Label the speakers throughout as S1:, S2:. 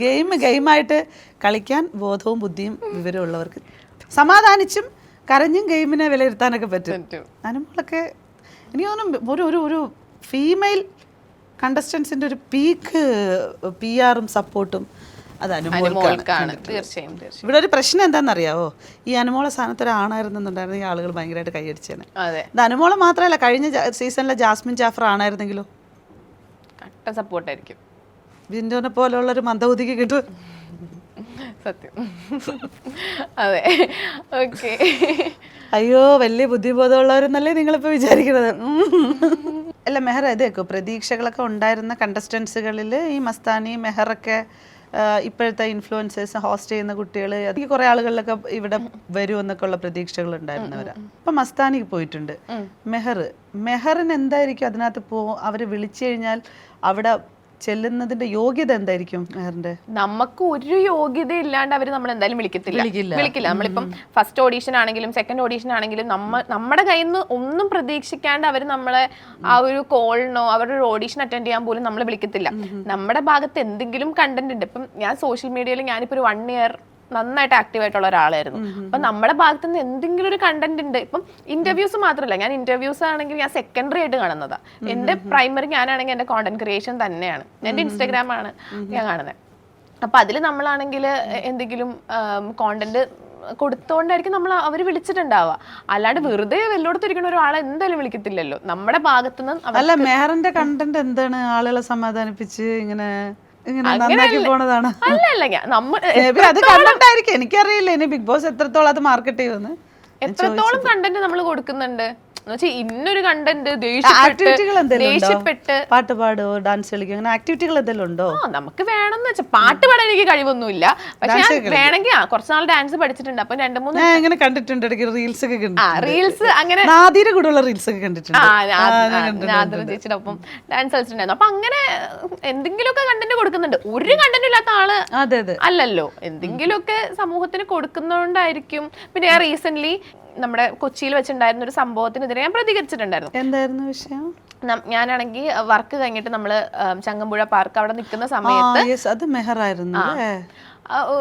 S1: ഗെയിമായിട്ട് കളിക്കാൻ ബോധവും ബുദ്ധിയും വിവരമുള്ളവർക്ക് സമാധാനിച്ചും കരഞ്ഞും ഗെയിമിനെ വിലയിരുത്താനൊക്കെ പറ്റും. അനുമോളൊക്കെ എനിക്ക് തോന്നുന്നു ഒരു ഫീമെയിൽ കണ്ടസ്റ്റൻസിൻ്റെ ഒരു പീക്ക് PR-ഉം സപ്പോർട്ടും അത് അനുമോൾക്കാണ്.
S2: തീർച്ചയായും.
S1: ഇവിടെ ഒരു പ്രശ്നം എന്താണെന്നറിയാവോ, ഈ അനുമോളെ സ്ഥാനത്ത് ഒരാണായിരുന്നുണ്ടായിരുന്നെങ്കിൽ ആളുകൾ ഭയങ്കരമായിട്ട് കൈയടിച്ചേനെ. ഇത് അനുമോളെ മാത്രമല്ല, കഴിഞ്ഞ സീസണിലെ ജാസ്മിൻ ജാഫർ ആണായിരുന്നെങ്കിലോ
S2: കട്ട സപ്പോർട്ടായിരിക്കും.
S1: ബിന്ദുവിനെ പോലുള്ളൊരു മന്ദബുദ്ധിക്ക് കിട്ടും.
S2: സത്യം. അതെ. ഓക്കെ.
S1: അയ്യോ വലിയ ബുദ്ധിബോധമുള്ളവരെന്നല്ലേ നിങ്ങളിപ്പോൾ വിചാരിക്കുന്നത്. അല്ല മെഹർ, ഇതേക്കോ പ്രതീക്ഷകളൊക്കെ ഉണ്ടായിരുന്ന കണ്ടസ്റ്റൻസുകളിൽ ഈ മസ്താനി മെഹറൊക്കെ ഇപ്പോഴത്തെ ഇൻഫ്ലുവൻസേഴ്സ് ഹോസ്റ്റ് ചെയ്യുന്ന കുട്ടികൾ എനിക്ക് കുറേ ആളുകളിലൊക്കെ ഇവിടെ വരുമെന്നൊക്കെ ഉള്ള പ്രതീക്ഷകൾ ഉണ്ടായിരുന്നവരാണ്. ഇപ്പം മസ്താനിക്ക് പോയിട്ടുണ്ട്. മെഹറിന് എന്തായിരിക്കും അതിനകത്ത് അവർ വിളിച്ചു കഴിഞ്ഞാൽ അവിടെ ചെല്ലുന്നതിന്റെ യോഗ്യത എന്തായിരിക്കും മെഹറിന്റെ?
S2: നമുക്ക് ഒരു യോഗ്യത ഇല്ലാണ്ട് അവർ നമ്മൾ എന്തായാലും വിളിക്കില്ല. നമ്മളിപ്പം ഫസ്റ്റ് ഓഡീഷൻ ആണെങ്കിലും സെക്കൻഡ് ഓഡീഷൻ ആണെങ്കിലും നമ്മുടെ കയ്യിൽ നിന്ന് ഒന്നും പ്രതീക്ഷിക്കാണ്ട് അവർ നമ്മളെ ആ ഒരു കോളിനോ അവരുടെ ഒരു ഓഡീഷൻ അറ്റൻഡ് ചെയ്യാൻ പോലും നമ്മളെ വിളിക്കത്തില്ല. നമ്മുടെ ഭാഗത്ത് എന്തെങ്കിലും കണ്ടന്റ് ഉണ്ട്. ഇപ്പം ഞാൻ സോഷ്യൽ മീഡിയയിൽ ഞാനിപ്പോൾ ഒരു 1 year നന്നായിട്ട് ആക്റ്റീവ് ആയിട്ടുള്ള ഒരാളായിരുന്നു. അപ്പൊ നമ്മുടെ ഭാഗത്ത് നിന്ന് എന്തെങ്കിലും ഒരു കണ്ടന്റ് ഉണ്ട്. ഇപ്പം ഇന്റർവ്യൂസ് മാത്രമല്ല, ഞാൻ ഇന്റർവ്യൂസ് ആണെങ്കിൽ ഞാൻ സെക്കൻഡറി ആയിട്ട് കാണുന്നതാ. എന്റെ പ്രൈമറി ഞാനാണെങ്കിൽ എന്റെ കോണ്ടന്റ് ക്രിയേഷൻ തന്നെയാണ്. എന്റെ Instagram ആണ് ഞാൻ കാണുന്നത്. അപ്പൊ അതിൽ നമ്മളാണെങ്കിൽ എന്തെങ്കിലും കോണ്ടന്റ് കൊടുത്തോണ്ടായിരിക്കും അവർ വിളിച്ചിട്ടുണ്ടാവുക. അല്ലാണ്ട് വെറുതെ വെല്ലോടത്തിരിക്കുന്ന ഒരാളെ എന്തായാലും വിളിക്കത്തില്ലല്ലോ. നമ്മുടെ ഭാഗത്തുനിന്ന്
S1: അല്ല മെഹറിന്റെ കണ്ടന്റ് എന്താണ്? ആളുകളെ സമാധാനിപ്പിച്ച് ഇങ്ങനെ പോണതാണ്. അത് കണ്ടിട്ടായിരിക്കും, എനിക്കറിയില്ല ഇനി ബിഗ് ബോസ് എത്രത്തോളം അത് മാർക്കറ്റ് ചെയ്യുമെന്ന്.
S2: എത്രത്തോളം കണ്ടന്റ് നമ്മൾ കൊടുക്കുന്നുണ്ട്. ഇന്നൊരു കണ്ടന്റ്
S1: ദേഷ്യപ്പെട്ട് പാട്ട് പാടുവോ ഡാൻസ് കളിക്കോ അങ്ങനെ ആക്ടിവിറ്റികൾ എന്തെങ്കിലും ഉണ്ടോ?
S2: നമുക്ക് വേണമെന്ന് വെച്ചാൽ പാട്ട് പാടാൻ എനിക്ക് കഴിവൊന്നുമില്ല. പക്ഷെ വേണമെങ്കിൽ കുറച്ച് നാൾ ഡാൻസ് പഠിച്ചിട്ടുണ്ട്. അപ്പൊ 2-3
S1: ഇങ്ങനെ കണ്ടിട്ടുണ്ട് റീൽസ് ഒക്കെ.
S2: റീൽസ് അങ്ങനെ
S1: നാദിയുടെ കൂടെയുള്ള റീൽസ് ഒക്കെ കണ്ടിട്ടുണ്ട്.
S2: ചേച്ചിയുടെ ഒപ്പം ഡാൻസ് കളിച്ചിട്ടുണ്ടായിരുന്നു. അപ്പൊ അങ്ങനെ എന്തെങ്കിലുമൊക്കെ കണ്ടന്റ് കൊടുക്കുന്നുണ്ട്. ഒരു കണ്ടന്റ് ഇല്ലാത്ത ആള് അല്ലല്ലോ. എന്തെങ്കിലുമൊക്കെ സമൂഹത്തിന് കൊടുക്കുന്നതുകൊണ്ടായിരിക്കും. പിന്നെ ഞാൻ റീസെന്റ് നമ്മുടെ കൊച്ചിയിൽ വെച്ചിട്ടുണ്ടായിരുന്ന ഒരു സംഭവത്തിനെതിരെ ഞാൻ പ്രതികരിച്ചിട്ടുണ്ടായിരുന്നു.
S1: എന്തായിരുന്നു വിഷയം?
S2: ഞാനാണെങ്കിൽ വർക്ക് കഴിഞ്ഞിട്ട് നമ്മള് ചങ്ങമ്പുഴ പാർക്ക് അവിടെ നിൽക്കുന്ന സമയത്ത്
S1: അത് മെഹറായിരുന്നു.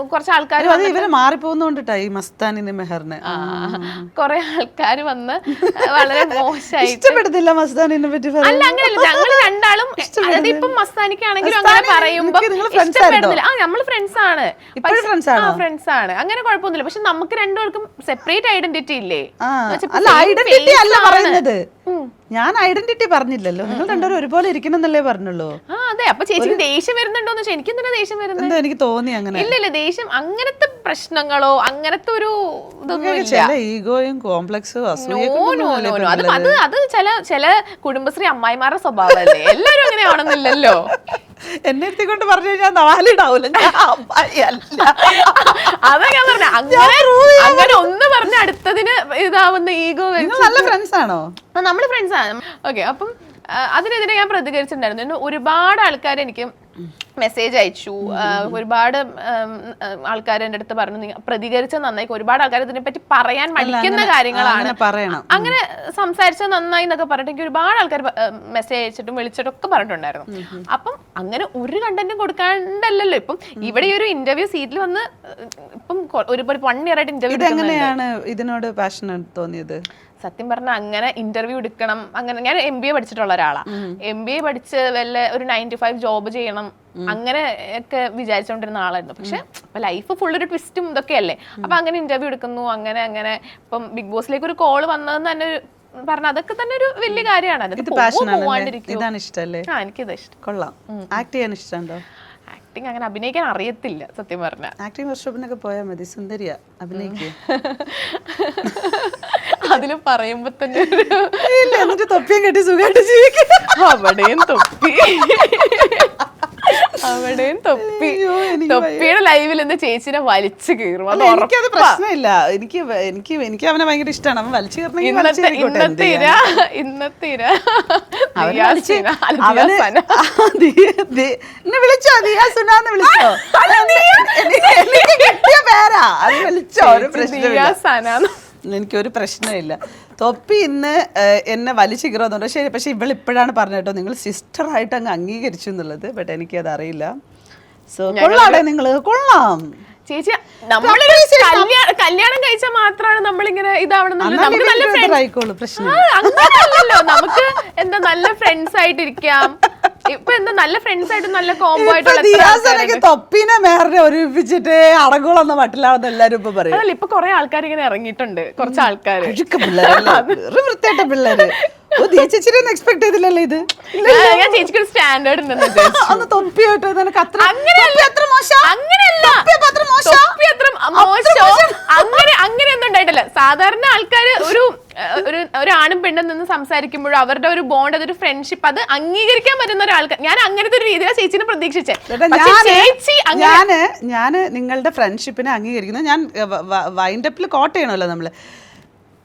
S2: കുറച്ച് ആൾക്കാർ
S1: ഇവര് മാറിപ്പോകുന്നോണ്ടിട്ടാ ഈ മസ്താനിന് മെഹറിന്
S2: കുറെ ആൾക്കാർ വന്ന് വളരെ മോശമായി
S1: ഇഷ്ടപ്പെടുത്തില്ല മസ്താനിനെ പറ്റി.
S2: അല്ല അങ്ങനെയല്ല, ഞങ്ങൾ രണ്ടാളും ഇപ്പം മസ്താനിക്കാണെങ്കിലും അങ്ങനെ പറയുമ്പോ നമ്മള് ഫ്രണ്ട്സ് ആണ്. ഫ്രണ്ട്സ് ആണ്, അങ്ങനെ കുഴപ്പമൊന്നുമില്ല. പക്ഷെ നമുക്ക് രണ്ടുപേർക്കും സെപ്പറേറ്റ് ഐഡന്റിറ്റി ഇല്ലേ?
S1: ഐഡന്റിറ്റി അല്ല പറയുന്നത്, ഞാൻ ഐഡന്റിറ്റി പറഞ്ഞില്ലല്ലോ. നിങ്ങൾ രണ്ടുപേരും ഒരുപോലെ ഇരിക്കണം എന്നല്ലേ പറഞ്ഞുള്ളൂ.
S2: അതെ. അപ്പൊ ചേച്ചിക്ക് ദേഷ്യം വരുന്നുണ്ടോന്ന് വെച്ചാൽ എനിക്ക് എന്തിനാ ദേഷ്യം വരുന്നത്?
S1: എനിക്ക് തോന്നി അങ്ങനെ.
S2: ഇല്ല ദേഷ്യം അങ്ങനത്തെ പ്രശ്നങ്ങളോ അങ്ങനത്തെ ഒരു
S1: ഈഗോയും കോംപ്ലക്സും
S2: അത് ചില കുടുംബശ്രീ അമ്മായിമാരുടെ സ്വഭാവമല്ലേ. എല്ലാരും അങ്ങനെ ആണെന്നില്ലല്ലോ.
S1: എന്നെ എടുത്തിക്കൊണ്ട് പറഞ്ഞു കഴിഞ്ഞാൽ നാലിടാവൂല.
S2: അതാ ഞാൻ പറഞ്ഞ അങ്ങനെ ഒന്ന് പറഞ്ഞ അടുത്തതിന് ഇതാവുന്ന ഈഗോ.
S1: നല്ല ഫ്രണ്ട്സ് ആണോ?
S2: നമ്മള് ഫ്രണ്ട്സ് ആണ്. ഓക്കെ. അപ്പം അതിനെതിരെ ഞാൻ പ്രതികരിച്ചിട്ടുണ്ടായിരുന്നു. ഒരുപാട് ആൾക്കാർ എനിക്ക് മെസ്സേജ് അയച്ചു. ഒരുപാട് ആൾക്കാർ എൻ്റെ അടുത്ത് പറഞ്ഞു പ്രതികരിച്ച നന്നായി. ഒരുപാട് ആൾക്കാർ ഇതിനെപ്പറ്റി പറയാൻ മടിക്കുന്ന കാര്യങ്ങളാണ്, അങ്ങനെ സംസാരിച്ച നന്നായി എന്നൊക്കെ പറഞ്ഞിട്ട് എനിക്ക് ഒരുപാട് ആൾക്കാർ മെസ്സേജ് അയച്ചിട്ടും വിളിച്ചിട്ടും ഒക്കെ പറഞ്ഞിട്ടുണ്ടായിരുന്നു. അപ്പം അങ്ങനെ ഒരു കണ്ടന്റും കൊടുക്കാണ്ടല്ലോ. ഇപ്പം ഇവിടെ ഈ ഒരു ഇന്റർവ്യൂ സീറ്റിൽ വന്ന് ഇപ്പം ഒരു 1 year ആയിട്ട് ഇന്റർവ്യൂ.
S1: എങ്ങനെയാണ് ഇതിനോട് പാഷൻ തോന്നിയത്?
S2: സത്യം പറഞ്ഞാൽ അങ്ങനെ ഇന്റർവ്യൂ എടുക്കണം, അങ്ങനെ ഞാൻ MBA പഠിച്ചിട്ടുള്ള ഒരാളാണ്. MBA പഠിച്ച് വല്ല ഒരു 9 to 5 ജോബ് ചെയ്യണം അങ്ങനെ ഒക്കെ വിചാരിച്ചുകൊണ്ടിരുന്ന ആളായിരുന്നു. പക്ഷെ ലൈഫ് ഫുൾ ഒരു ട്വിസ്റ്റും ഇതൊക്കെയല്ലേ. അപ്പൊ അങ്ങനെ ഇന്റർവ്യൂ എടുക്കുന്നു. അങ്ങനെ ഇപ്പം ബിഗ് ബോസിലേക്ക് ഒരു കോള് വന്നതെന്ന് തന്നെ പറഞ്ഞ അതൊക്കെ തന്നെ ഒരു വലിയ കാര്യമാണ്. എനിക്കിത് ഇഷ്ടം.
S1: കൊള്ളാം. ആക്ട് ചെയ്യാൻ ഇഷ്ടമുണ്ടോ?
S2: ആക്ടിങ് അങ്ങനെ അഭിനയിക്കാൻ അറിയത്തില്ല സത്യം പറഞ്ഞ.
S1: ആക്ടിങ് വർക്ക്ഷോപ്പിനൊക്കെ പോയാൽ മതി, സുന്ദരിയാ അഭിനയിക്കുക.
S2: അതില് പറയുമ്പോ തന്നെ
S1: എന്നിട്ട് തൊപ്പിയും കെട്ടി സുഖമായിട്ട് ജീവിക്കും.
S2: അവിടെയും തൊപ്പിയുടെ ലൈവിൽ എന്താ ചേച്ചിനെ വലിച്ചു കീറും.
S1: എനിക്കത് പ്രശ്നമില്ല. എനിക്ക് അവനെ ഭയങ്കര ഇഷ്ടമാണ്. അവൻ വലിച്ചു എനിക്കൊരു പ്രശ്നമില്ല. തൊപ്പി ഇന്ന് എന്നെ വലിച്ചു കീറുന്നുണ്ട്. ശരി, പക്ഷെ ഇവളിപ്പോഴാണ് പറഞ്ഞ കേട്ടോ നിങ്ങൾ സിസ്റ്ററായിട്ട് അങ്ങ് അംഗീകരിച്ചു എന്നുള്ളത്. ബട്ട് എനിക്കത് അറിയില്ല. സോ കൊള്ളാടെ നിങ്ങള്, കൊള്ളാം
S2: ചേച്ചി. നമ്മളൊരു കല്യാണം കഴിച്ചാൽ മാത്രമാണ് നമ്മളിങ്ങനെ ഇതാവണമെന്നല്ലോ. നമുക്ക് നല്ല അങ്ങനെയല്ലല്ലോ, നമുക്ക് എന്താ നല്ല ഫ്രണ്ട്സ് ആയിട്ടിരിക്കാം. ഇപ്പൊ എന്താ നല്ല ഫ്രണ്ട്സ് ആയിട്ട് നല്ല കോംബോ ആയിട്ടുള്ള
S1: തൊപ്പിനെ മേറിനെ ഒരുമിപ്പിച്ചിട്ട് അടങ്ങുള്ള മട്ടിലാണെന്ന് എല്ലാരും ഇപ്പൊ പറയും.
S2: അതല്ല, ഇപ്പൊ കൊറേ ആൾക്കാർ ഇങ്ങനെ ഇറങ്ങിയിട്ടുണ്ട്, കുറച്ച് ആൾക്കാർ
S1: വൃത്തിയായിട്ട പിള്ളേര്. ചേച്ചിയൊന്നും എക്സ്പെക്ട് ചെയ്തില്ലല്ലോ ഇത്.
S2: ഞാൻ ചേച്ചിക്ക് ഒരു സ്റ്റാൻഡേർഡ് ഉണ്ടെന്ന്
S1: തൊപ്പിയായിട്ട്
S2: അങ്ങനെയൊന്നും ഉണ്ടായിട്ടില്ല. സാധാരണ ആൾക്കാര് ഒരു ആണും പെണ്ണും നിന്ന് സംസാരിക്കുമ്പോഴും അവരുടെ ഒരു ബോണ്ട്, അതൊരു ഫ്രണ്ട്ഷിപ്പ്, അത് അംഗീകരിക്കാൻ പറ്റുന്ന ഒരാൾക്ക്. ഞാൻ അങ്ങനത്തെ ഒരു രീതിയിലാണ് ചേച്ചിനെ പ്രതീക്ഷിച്ചേ.
S1: ഞാന് നിങ്ങളുടെ ഫ്രണ്ട്ഷിപ്പിനെ അംഗീകരിക്കുന്നു. ഞാൻ വൈൻഡപ്പിൽ കോട്ട് ചെയ്യണമല്ലോ നമ്മള്.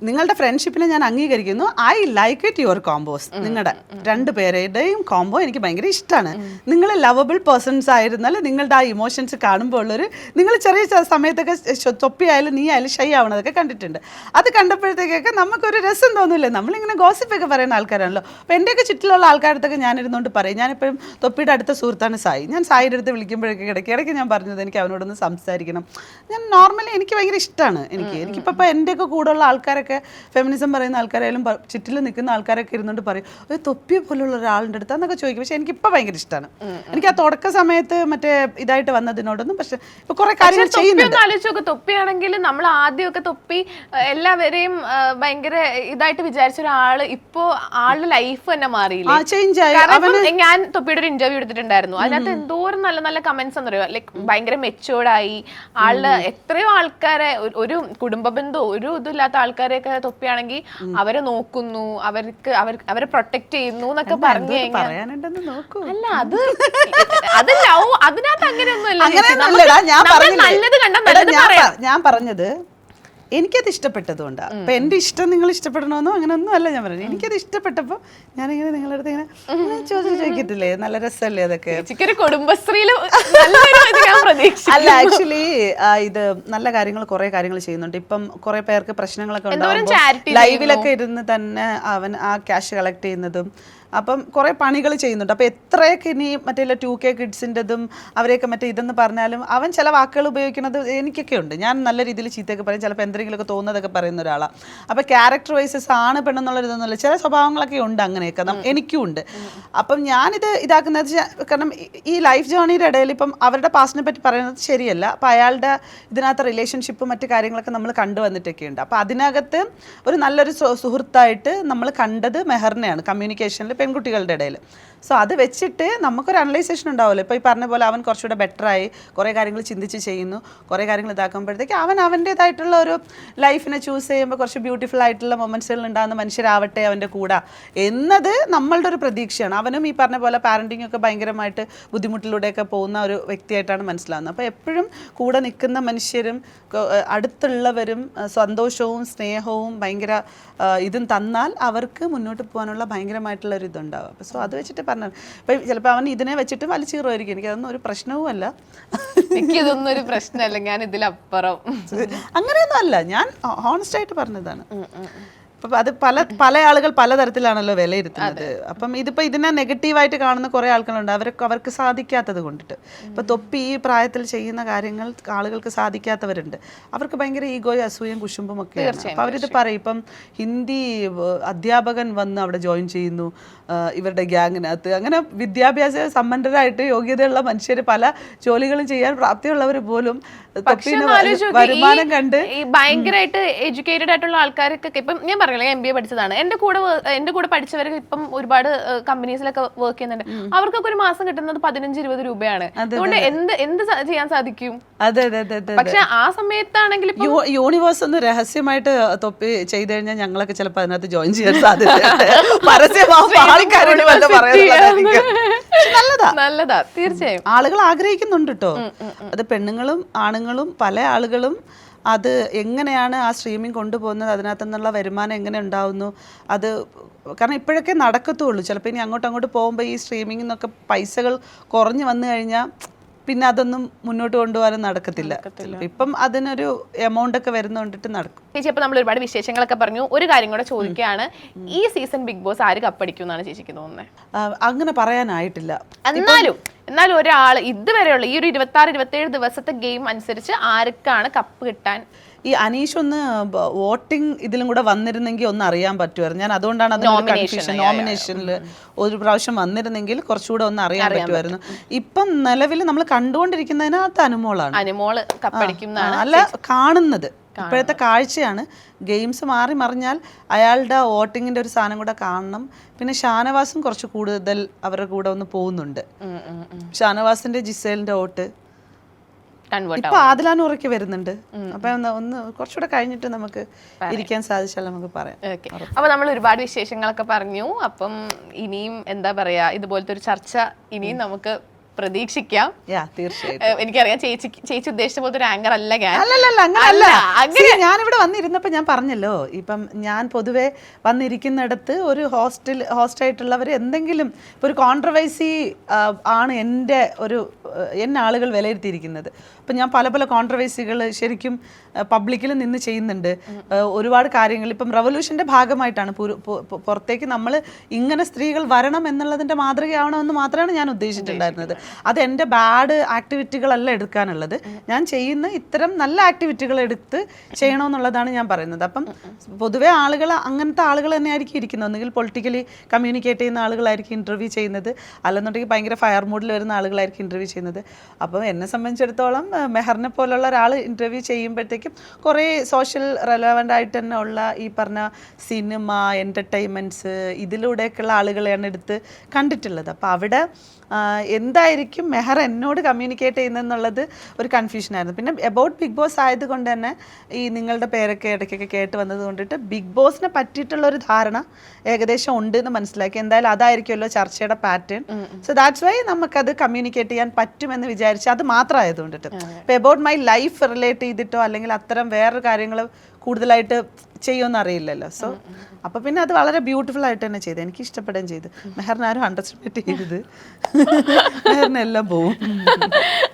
S1: നിങ്ങളുടെ ഫ്രണ്ട്ഷിപ്പിനെ ഞാൻ അംഗീകരിക്കുന്നു. I like it your combos. നിങ്ങളുടെ രണ്ടുപേരുടെയും കോംബോ എനിക്ക് ഭയങ്കര ഇഷ്ടമാണ്. നിങ്ങൾ ലവബിൾ പേഴ്സൺസ് ആയിരുന്നാൽ നിങ്ങളുടെ ആ ഇമോഷൻസ് കാണുമ്പോൾ ഉള്ളൊരു, നിങ്ങൾ ചെറിയ സമയത്തൊക്കെ തൊപ്പിയായാലും നീ ആയാലും ഷൈ ആവണതൊക്കെ കണ്ടിട്ടുണ്ട്. അത് കണ്ടപ്പോഴത്തേക്കൊക്കെ നമുക്കൊരു രസം തോന്നില്ലേ. നമ്മളിങ്ങനെ ഗോസിപ്പൊക്കെ പറയുന്ന ആൾക്കാരാണല്ലോ. അപ്പോൾ എൻ്റെയൊക്കെ ചുറ്റിലുള്ള ആൾക്കാരടുത്തൊക്കെ ഞാനിരുന്നുകൊണ്ട് പറയും. ഞാനിപ്പോഴും തൊപ്പിയുടെ അടുത്ത സുഹൃത്താണ് സായി. ഞാൻ സായിയുടെ അടുത്ത് വിളിക്കുമ്പോഴൊക്കെ ഇടയ്ക്കിടയ്ക്ക് ഞാൻ പറഞ്ഞത് എനിക്ക് അവനോടൊന്ന് സംസാരിക്കണം. ഞാൻ നോർമലി എനിക്ക് ഭയങ്കര ഇഷ്ടമാണ്. എനിക്കിപ്പോൾ എൻ്റെയൊക്കെ കൂടെയുള്ള ആൾക്കാരൊക്കെ ഫെമിനിസം പറയുന്ന ആൾക്കാരായാലും ചുറ്റിൽ നിൽക്കുന്ന ആൾക്കാരൊക്കെ ഇരുന്നുകൊണ്ട് പറയും ഒരു തൊപ്പിയെ പോലുള്ള ഒരാളുടെ അടുത്ത് എന്നൊക്കെ ചോദിക്കും. പക്ഷെ എനിക്കിപ്പോൾ ഭയങ്കര ഇഷ്ടമാണ്. എനിക്ക് ആ തുടക്ക സമയത്ത് മറ്റേ ഇതായിട്ട് വന്നതിനോടൊന്നും, പക്ഷെ ഇപ്പൊ കുറെ കാര്യങ്ങൾ ചെയ്യുന്നുണ്ട്.
S2: ആലോചിച്ചൊക്കെ തൊപ്പിയാണെങ്കിൽ നമ്മൾ ആദ്യമൊക്കെ തൊപ്പി എല്ലാവരെയും ഭയങ്കര ഇതായിട്ട് വിചാരിച്ച ഒരാള് ഇപ്പോ ആളുടെ ലൈഫ് തന്നെ മാറിയില്ലേ,
S1: ചേഞ്ച് ആയി.
S2: ഞാൻ തൊപ്പിയുടെ ഒരു ഇന്റർവ്യൂ എടുത്തിട്ടുണ്ടായിരുന്നു. അതിനകത്ത് എന്തോരം നല്ല നല്ല കമന്റ്സ് എന്ന് പറയുക. ലൈക്ക് ഭയങ്കര മെച്ചോർഡായി ആളുടെ, എത്രയോ ആൾക്കാരെ, ഒരു കുടുംബ ബന്ധോ ഒരു ഇതില്ലാത്ത ആൾക്കാരെ തൊപ്പിയാണെങ്കിൽ അവരെ നോക്കുന്നു, അവരെ പ്രൊട്ടക്ട് ചെയ്യുന്നു എന്നൊക്കെ പറഞ്ഞു കഴിഞ്ഞാൽ അല്ല, അത് ലവ് അതിനകത്ത് അങ്ങനെയൊന്നും നല്ലത് കണ്ടാൽ
S1: ഞാൻ പറഞ്ഞത് എനിക്കത് ഇഷ്ടപ്പെട്ടതുകൊണ്ടാണ്. അപ്പൊ എന്റെ ഇഷ്ടം നിങ്ങൾ ഇഷ്ടപ്പെടണമെന്നോ അങ്ങനെയൊന്നും അല്ല ഞാൻ പറഞ്ഞത്. എനിക്കത് ഇഷ്ടപ്പെട്ടപ്പോൾ ഞാനിങ്ങനെ നിങ്ങളുടെ അടുത്ത് ഇങ്ങനെ ചോദിക്കത്തില്ലേ, നല്ല രസമല്ലേ അതൊക്കെ.
S2: കുടുംബശ്രീയില്
S1: അല്ല, ആക്ച്വലി ഇത് നല്ല കാര്യങ്ങൾ കുറെ കാര്യങ്ങൾ ചെയ്യുന്നുണ്ട്. ഇപ്പം കുറെ പേർക്ക് പ്രശ്നങ്ങളൊക്കെ ഉണ്ടാകുമ്പോൾ ലൈവിലൊക്കെ ഇരുന്ന് തന്നെ അവൻ ആ ക്യാഷ് കളക്ട് ചെയ്യുന്നതും, അപ്പം കുറേ പണികൾ ചെയ്യുന്നുണ്ട്. അപ്പോൾ എത്രയൊക്കെ ഇനി മറ്റേ 2K കിഡ്സിൻ്റെതും അവരെയൊക്കെ മറ്റേ ഇതെന്ന് പറഞ്ഞാലും അവൻ ചില വാക്കുകൾ ഉപയോഗിക്കുന്നത് എനിക്കൊക്കെ ഉണ്ട്. ഞാൻ നല്ല രീതിയിൽ ചീത്തയൊക്കെ പറയും, ചിലപ്പോൾ എന്തെങ്കിലുമൊക്കെ തോന്നുന്നതൊക്കെ പറയുന്ന ഒരാളാണ്. അപ്പോൾ ക്യാരക്ടർ വൈസസ് ആണ് പെണ്ണെന്നുള്ള ഇതൊന്നുമില്ല, ചില സ്വഭാവങ്ങളൊക്കെ ഉണ്ട് അങ്ങനെയൊക്കെ, എനിക്കും ഉണ്ട്. അപ്പം ഞാനിത് ഇതാക്കുന്നത് കാരണം ഈ ലൈഫ് ജേർണിയുടെ ഇടയിൽ ഇപ്പം അവരുടെ പാസ്റ്റിനെ പറ്റി പറയുന്നത് ശരിയല്ല. അപ്പോൾ അയാളുടെ ഇതിനകത്ത് റിലേഷൻഷിപ്പും മറ്റു കാര്യങ്ങളൊക്കെ നമ്മൾ കണ്ടുവന്നിട്ടൊക്കെ ഉണ്ട്. അപ്പോൾ അതിനകത്ത് ഒരു നല്ലൊരു സുഹൃത്തായിട്ട് നമ്മൾ കണ്ടത് മെഹറിനെയാണ്, കമ്മ്യൂണിക്കേഷനിൽ പെൺകുട്ടികളുടെ ഇടയിൽ. സോ അത് വെച്ചിട്ട് നമുക്കൊരു അനലൈസേഷൻ ഉണ്ടാവുമല്ലോ. ഇപ്പോൾ ഈ പറഞ്ഞ പോലെ അവൻ കുറച്ചുകൂടെ ബെറ്ററായി, കുറേ കാര്യങ്ങൾ ചിന്തിച്ച് ചെയ്യുന്നു, കുറേ കാര്യങ്ങൾ ഇതാക്കുമ്പോഴത്തേക്ക് അവൻ അവൻ്റേതായിട്ടുള്ള ഒരു ലൈഫിനെ ചൂസ് ചെയ്യുമ്പോൾ കുറച്ച് ബ്യൂട്ടിഫുൾ ആയിട്ടുള്ള മൊമെൻറ്റ്സുകൾ ഉണ്ടാകുന്ന മനുഷ്യരാവട്ടെ അവൻ്റെ കൂടെ എന്നത് നമ്മളുടെ ഒരു പ്രതീക്ഷയാണ്. അവനും ഈ പറഞ്ഞ പോലെ പാരൻറ്റിങ് ഒക്കെ ഭയങ്കരമായിട്ട് ബുദ്ധിമുട്ടിലൂടെയൊക്കെ പോകുന്ന ഒരു വ്യക്തിയായിട്ടാണ് മനസ്സിലാവുന്നത്. അപ്പോൾ എപ്പോഴും കൂടെ നിൽക്കുന്ന മനുഷ്യരും അടുത്തുള്ളവരും സന്തോഷവും സ്നേഹവും ഭയങ്കര ഇതും തന്നാൽ അവർക്ക് മുന്നോട്ട് പോകാനുള്ള ഭയങ്കരമായിട്ടുള്ള ഒരു ഇതുണ്ടാവും. അപ്പോൾ സോ അത് വെച്ചിട്ട് പറഞ്ഞത് ഇപ്പം ചിലപ്പോൾ അവൻ ഇതിനെ വെച്ചിട്ട് വലിച്ചീറുമായിരിക്കും. എനിക്കതൊന്നും ഒരു പ്രശ്നവും അല്ല.
S2: എനിക്കിതൊന്നും ഒരു പ്രശ്നമല്ല, ഞാൻ ഇതിലപ്പുറം
S1: അങ്ങനെയൊന്നും അല്ല, ഞാൻ ഹോണസ്റ്റായിട്ട് പറഞ്ഞതാണ്. അപ്പം അത് പല ആളുകൾ പലതരത്തിലാണല്ലോ വിലയിരുത്തുന്നത്. അപ്പം ഇതിപ്പോൾ ഇതിനെ നെഗറ്റീവായിട്ട് കാണുന്ന കുറേ ആൾക്കാരുണ്ട്, അവർക്ക് സാധിക്കാത്തത് കൊണ്ടിട്ട്. ഇപ്പം തൊപ്പി ഈ പ്രായത്തിൽ ചെയ്യുന്ന കാര്യങ്ങൾ ആളുകൾക്ക് സാധിക്കാത്തവരുണ്ട്, അവർക്ക് ഭയങ്കര ഈഗോയും അസൂയും കുശുമ്പും ഒക്കെയാണ്. അപ്പം അവരിത് പറയും, ഇപ്പം ഹിന്ദി അധ്യാപകൻ വന്ന് അവിടെ ജോയിൻ ചെയ്യുന്നു ഇവരുടെ ഗ്യാങ്ങിനകത്ത്. അങ്ങനെ വിദ്യാഭ്യാസ സമ്പന്നരായിട്ട് യോഗ്യതയുള്ള മനുഷ്യർ പല ജോലികളും ചെയ്യാൻ പ്രാപ്തിയുള്ളവർ പോലും വരുമാനം കണ്ട്
S2: ഈ ഭയങ്കരമായിട്ട് എഡ്യൂക്കേറ്റഡ് ആയിട്ടുള്ള ആൾക്കാരൊക്കെ ഇപ്പം ഞാൻ പറഞ്ഞില്ല MBA പഠിച്ചതാണ്. എന്റെ കൂടെ പഠിച്ചവർക്ക് ഇപ്പം ഒരുപാട് കമ്പനീസിലൊക്കെ വർക്ക് ചെയ്യുന്നുണ്ട്. അവർക്കൊക്കെ ഒരു മാസം കിട്ടുന്നത് 15-20 രൂപയാണ്. അതുകൊണ്ട് എന്ത് ചെയ്യാൻ സാധിക്കും?
S1: അതെ അതെ അതെ.
S2: പക്ഷെ ആ സമയത്താണെങ്കിൽ
S1: യൂണിവേഴ്സ് ഒന്ന് രഹസ്യമായിട്ട് തൊപ്പി ചെയ്ത് കഴിഞ്ഞാൽ ഞങ്ങളൊക്കെ ചിലപ്പോൾ അതിനകത്ത് ജോയിൻ ചെയ്യാൻ സാധ്യത
S2: നല്ലതാ തീർച്ചയായും.
S1: ആളുകൾ ആഗ്രഹിക്കുന്നുണ്ട് കേട്ടോ. അത് പെണ്ണുങ്ങളും ആണുങ്ങളും പല ആളുകളും അത് എങ്ങനെയാണ് ആ സ്ട്രീമിംഗ് കൊണ്ടുപോകുന്നത്, അതിനകത്തു നിന്നുള്ള വരുമാനം എങ്ങനെ ഉണ്ടാവുന്നു, അത് കാരണം ഇപ്പോഴൊക്കെ നടക്കത്തുള്ളൂ. ചിലപ്പോൾ ഇനി അങ്ങോട്ട് പോകുമ്പോൾ ഈ സ്ട്രീമിംഗിൽ നിന്നൊക്കെ പൈസകൾ കുറഞ്ഞു വന്നു കഴിഞ്ഞാൽ പിന്നെ അതൊന്നും മുന്നോട്ട് കൊണ്ടുപോകാനും നടക്കത്തില്ല. ഇപ്പം അതിനൊരു എമൗണ്ട് ഒക്കെ വരുന്നോണ്ടിട്ട് നടക്കും.
S2: ചേച്ചി, അപ്പൊ നമ്മൾ ഒരുപാട് വിശേഷങ്ങളൊക്കെ പറഞ്ഞു. ഒരു കാര്യം കൂടെ ചോദിക്കുകയാണ്, ഈ സീസൺ ബിഗ് ബോസ് ആര് കപ്പടിക്കും എന്നാണ് ചേച്ചിക്ക് തോന്നുന്നത്?
S1: അങ്ങനെ പറയാനായിട്ടില്ല.
S2: എന്നാലും എന്നാലും ഒരാൾ ഇതുവരെയുള്ള ഈ ഒരു 26-27 ദിവസത്തെ ഗെയിം അനുസരിച്ച് ആർക്കാണ് കപ്പ് കിട്ടാൻ?
S1: ഈ അനീഷ് ഒന്ന് വോട്ടിംഗ് ഇതിലും കൂടെ വന്നിരുന്നെങ്കിൽ ഒന്ന് അറിയാൻ പറ്റുമായിരുന്നു. ഞാൻ അതുകൊണ്ടാണ് അതിനൊരു കൺഫ്യൂഷൻ. നോമിനേഷനിൽ ഒരു പ്രാവശ്യം വന്നിരുന്നെങ്കിൽ കുറച്ചുകൂടെ ഒന്ന് അറിയാൻ പറ്റുമായിരുന്നു. ഇപ്പം നിലവിൽ നമ്മൾ കണ്ടുകൊണ്ടിരിക്കുന്നതിനകത്ത്
S2: അനുമോള് കപ്പടിക്കുന്നതാണ്
S1: അല്ല കാണുന്നത്. ഇപ്പോഴത്തെ കാഴ്ചയാണ്. ഗെയിംസ് മാറി മറിഞ്ഞാൽ അയാളുടെ വോട്ടിങ്ങിന്റെ ഒരു സാധനം കൂടെ കാണണം. പിന്നെ ഷാനവാസും കുറച്ച് കൂടുതൽ അവരുടെ കൂടെ ഒന്ന് പോകുന്നുണ്ട്. ഷാനവാസിന്റെ ജിസേലിന്റെ വോട്ട് ഇപ്പൊ ആദിലാനൂറയ്ക്ക് വരുന്നുണ്ട്. അപ്പൊ ഒന്ന് കുറച്ചുകൂടെ കഴിഞ്ഞിട്ട് നമുക്ക് ഇരിക്കാൻ സാധിച്ചാൽ നമുക്ക് പറയാം.
S2: അപ്പൊ നമ്മൾ ഒരുപാട് വിശേഷങ്ങളൊക്കെ പറഞ്ഞു. അപ്പം ഇനിയും എന്താ പറയാ, ഇതുപോലത്തെ ഒരു ചർച്ച ഇനിയും നമുക്ക് പ്രതീക്ഷിക്കാം.
S1: തീർച്ചയായിട്ടും.
S2: എനിക്കറിയാം ചേച്ചി ഉദ്ദേശിച്ച പോലത്തെ ഒരു ആങ്കർ അല്ല ഞാൻ.
S1: ഞാനിവിടെ വന്നിരുന്നപ്പോ ഞാൻ പറഞ്ഞല്ലോ, ഇപ്പം ഞാൻ പൊതുവെ വന്നിരിക്കുന്നിടത്ത് ഒരു ഹോസ്റ്റായിട്ടുള്ളവർ എന്തെങ്കിലും ഇപ്പൊ ഒരു കോൺട്രവേഴ്സി ആണ് എന്നെ ആളുകൾ വിലയിരുത്തിയിരിക്കുന്നത്. അപ്പം ഞാൻ പല പല കോൺട്രവേഴ്സികൾ ശരിക്കും പബ്ലിക്കിൽ നിന്ന് ചെയ്യുന്നുണ്ട്. ഒരുപാട് കാര്യങ്ങൾ ഇപ്പം റവല്യൂഷൻ്റെ ഭാഗമായിട്ടാണ് പുറത്തേക്ക് നമ്മൾ ഇങ്ങനെ സ്ത്രീകൾ വരണം എന്നുള്ളതിൻ്റെ മാതൃകയാവണമെന്ന് മാത്രമാണ് ഞാൻ ഉദ്ദേശിച്ചിട്ടുണ്ടായിരുന്നത്. അത് എൻ്റെ ബാഡ് ആക്ടിവിറ്റികളല്ല എടുക്കാനുള്ളത്. ഞാൻ ചെയ്യുന്ന ഇത്തരം നല്ല ആക്ടിവിറ്റികൾ എടുത്ത് ചെയ്യണമെന്നുള്ളതാണ് ഞാൻ പറയുന്നത്. അപ്പം പൊതുവെ ആളുകൾ അങ്ങനത്തെ ആളുകൾ തന്നെയായിരിക്കും ഇരിക്കുന്നത്. ഒന്നുകിൽ പൊളിറ്റിക്കലി കമ്മ്യൂണിക്കേറ്റ് ചെയ്യുന്ന ആളുകളായിരിക്കും ഇൻ്റർവ്യൂ ചെയ്യുന്നത്, അല്ലെന്നുണ്ടെങ്കിൽ ഭയങ്കര ഫയർ മൂഡിൽ വരുന്ന ആളുകളായിരിക്കും ഇൻ്റർവ്യൂ ചെയ്യുന്നത്. അപ്പം എന്നെ സംബന്ധിച്ചിടത്തോളം മെഹറിനെ പോലുള്ള ഒരാൾ ഇൻ്റർവ്യൂ ചെയ്യുമ്പോഴത്തേക്കും കുറേ സോഷ്യൽ റെലവൻ്റ് ആയിട്ട് തന്നെ ഉള്ള ഈ പറഞ്ഞ സിനിമ, എൻ്റർടൈൻമെൻറ്റ്സ് ഇതിലൂടെയൊക്കെയുള്ള ആളുകളെയാണ് എടുത്ത് കണ്ടിട്ടുള്ളത്. അപ്പോൾ അവിടെ എന്തായിരിക്കും മെഹർ എന്നോട് കമ്മ്യൂണിക്കേറ്റ് ചെയ്യുന്നതെന്നുള്ളത് ഒരു കൺഫ്യൂഷനായിരുന്നു. പിന്നെ എബൌട്ട് ബിഗ് ബോസ് ആയതുകൊണ്ട് തന്നെ ഈ നിങ്ങളുടെ പേരൊക്കെ ഇടയ്ക്കൊക്കെ കേട്ട് വന്നത് കൊണ്ടിട്ട് ബിഗ് ബോസിനെ പറ്റിയിട്ടുള്ളൊരു ധാരണ ഏകദേശം ഉണ്ട് എന്ന് മനസ്സിലാക്കി. എന്തായാലും അതായിരിക്കുമല്ലോ ചർച്ചയുടെ പാറ്റേൺ. സോ ദാറ്റ്സ് വൈ നമുക്കത് കമ്മ്യൂണിക്കേറ്റ് ചെയ്യാൻ പറ്റുമെന്ന് വിചാരിച്ച് അത് മാത്രമായതുകൊണ്ടിട്ട്. ഇപ്പോൾ എബൌട്ട് മൈ ലൈഫ് റിലേറ്റ് ചെയ്തിട്ടോ അല്ലെങ്കിൽ അത്തരം വേറൊരു കാര്യങ്ങൾ കൂടുതലായിട്ട് ചെയ്യുമെന്ന് അറിയില്ലല്ലോ. സോ അപ്പോൾ പിന്നെ അത് വളരെ ബ്യൂട്ടിഫുൾ ആയിട്ട് തന്നെ ചെയ്തു. എനിക്ക് ഇഷ്ടപ്പെടുകയും ചെയ്തു. മെഹറിനെ ആരും അണ്ടർസ്റ്റിമേറ്റ് ചെയ്തത് മെഹറിനെല്ലാം പോവും.